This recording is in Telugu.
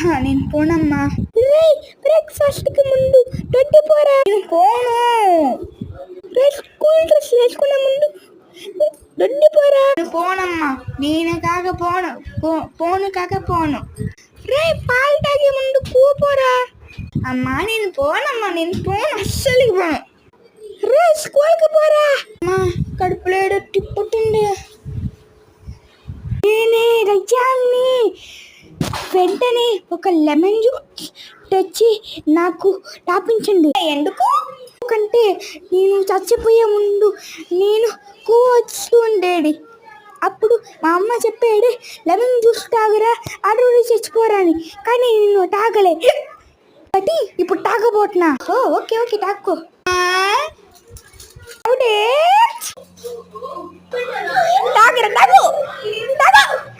నేను పోనమ్మా. బ్రేక్ఫాస్ట్కి ముందు దొడ్డి పోరా. నేను పోను. స్కూల్ డ్రెస్ వేసుకునే ముందు దొడ్డి పోరా. నేను పోనమ్మా. నేను కాక పోను. పోను. పాలు తాగే ముందు పోరా. అమ్మా నేను పోనమ్మా. నేను పోను, అస్సలు పోను. స్కూల్కి పోరా. అమ్మా కడుపులో ఏదో తిప్పుతుంది. నేనే రజాన్ని. వెంటనే ఒక లెమన్ జ్యూస్ తెచ్చి నాకు తాపించండి. ఎందుకు? ఎందుకంటే నేను చచ్చిపోయే ముందు నేను కూవస్తూ ఉండేది. అప్పుడు మా అమ్మ చెప్పేది లెమన్ జ్యూస్ తాగురా, అడుగు చచ్చిపోరాని. కానీ నేను తాగలే కాబట్టి ఇప్పుడు తాగబోతున్నా. ఓకే తాక్కో. తాగరా తాగు.